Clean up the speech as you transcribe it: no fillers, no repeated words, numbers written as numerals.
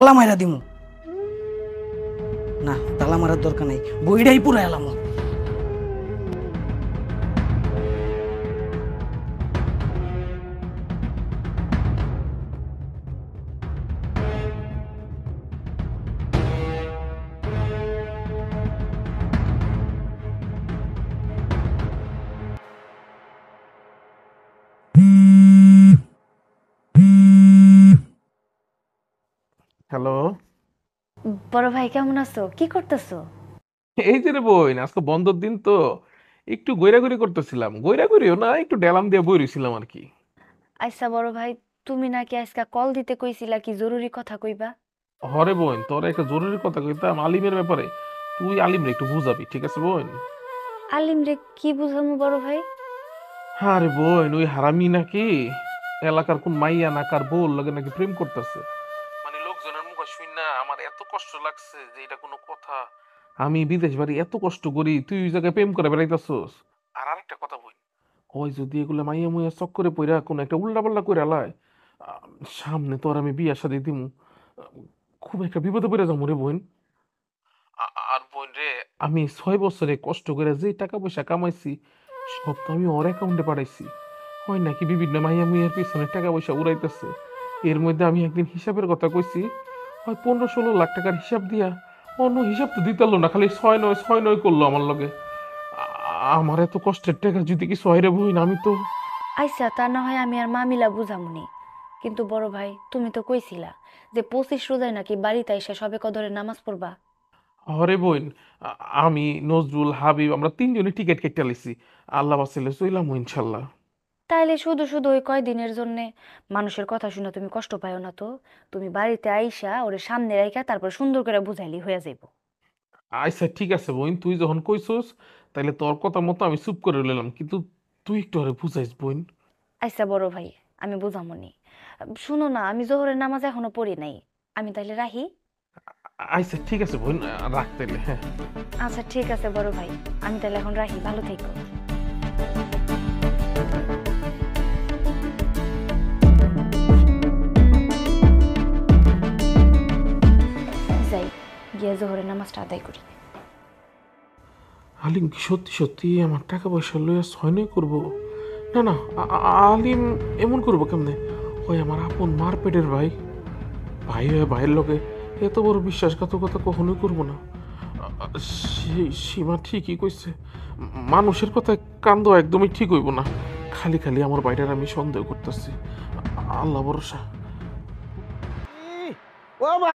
তালা মাইরা দিমু। না, তালা মারার দরকার নাই, বইটাই পুরা এলাম। হ্যালো। বড় ভাই কেমন আছো? কি করতেছো? এই যে রে বই, আজকে বন্ধের দিন তো একটু গৈরাগৈরি করতেছিলাম। গৈরাগৈরিও না, একটু ডেলাম দিয়ে বই রইছিলাম আর কি। আচ্ছা বড় ভাই, তুমি নাকি আজকে কল দিতে কইছিলা, কি জরুরি কথা কইবা? হরে বোন, তোর একটা জরুরি কথা কইতাম আলিমের ব্যাপারে। তুই আলিমরে একটু বুঝাবি, ঠিক আছে বোন? আলিম রে কি বুঝামু বড় ভাই? আরে বোন, ওই হারামি নাকি এলাকার কোন মাইয়া না কার বউর লগে নাকি প্রেম করতেছে। মানে লোকজনের মুখে শুই না আমার এত কষ্ট লাগছে যে এটা কোনো কথা। আমি বিদেশ বাড়ি এত কষ্ট করি, তুই ওই জায়গায় প্রেম করে বেড়াইতেছস। আর আরেকটা কথা বই, ওই যদি এগুলো মাইয়া মুইয়া চক্করে পইরা কোন একটা উল্টা পাল্টা করে আলায়, আহ, সামনে তো আর আমি বিয়া শাদি দিমু, খুব একটা বিপদে পড়ে যাবো রে বোন। আর বোন রে, আমি 6 বছরে কষ্ট করে যে টাকা পয়সা কামাইছি সব তো আমি ওর অ্যাকাউন্টে পাঠাইছি। হয় নাকি বিভিন্ন মাইয়া মুইয়ার পিছনে টাকা পয়সা উড়াইতেছে। এর মধ্যে আমি একদিন হিসাবের কথা কইছি, হয় 15-16 লাখ টাকার হিসাব দিয়া অন্য হিসাব তো দিতে পারলো না, খালি 6-9 করলো আমার লগে। আমার এত কষ্টের টাকা যদি কিছু হয় রে বোন, আমি তো। আচ্ছা তা না হয় আমি আর মামিলা বুঝামুনি, কিন্তু বড় ভাই তুমি তো কইছিলা যে 25 রোজায় নাকি বাড়িতে এসে সবে কদরে নামাজ পড়বা। হরে বোন, আমি নজরুল হাবিব আমরা তিনজনই টিকিট কেটে লিছি। আল্লাহ বাঁচাইলে চইলাম ইনশাল্লাহ। তাইলে শুধু শুধু ওই কয়দিনের জন্যে মানুষের কথা শুনে তুমি কষ্ট পাও না তো? তুমি বাড়িতে আইসা ওরে সামনে রাইখা তারপর সুন্দর করে বুঝাইলি হয়ে যাইব। আচ্ছা ঠিক আছে বোন, তুই যখন কইছস তাইলে তোর কথা মতো আমি চুপ করে রইলাম, কিন্তু তুই একটু আরে বুঝাইস বোন। আচ্ছা বড় ভাই, আমি বুঝামুনি। শুনো না, আমি জোহরের নামাজ এখনো পড়ি নাই, আমি তাইলে রাহি। আচ্ছা ঠিক আছে বোন, রাখ তাইলে, হ্যাঁ। আচ্ছা ঠিক আছে বড় ভাই, আমি তাহলে এখন রাহি, ভালো থেকো। যাই, গিয়ে জোহরের নামাজটা আদায় করি। আলিম কি সত্যি সত্যি আমার টাকা পয়সা লইয়া ছয়নই করবো? না না, আলিম এমন করবো কেমনে? ওই আমার আপন মার পেটের ভাই, ভাই হয়ে ভাইয়ের লোকে এত বড় বিশ্বাসঘাতকতা কখনোই করবো না। সেই সীমা ঠিকই কইছে, মানুষের কথায় কান দেওয়া একদমই ঠিক হইব না। খালি খালি আমার বাইরের আমি সন্দেহ করতেছি। আল্লাহ ভরসা।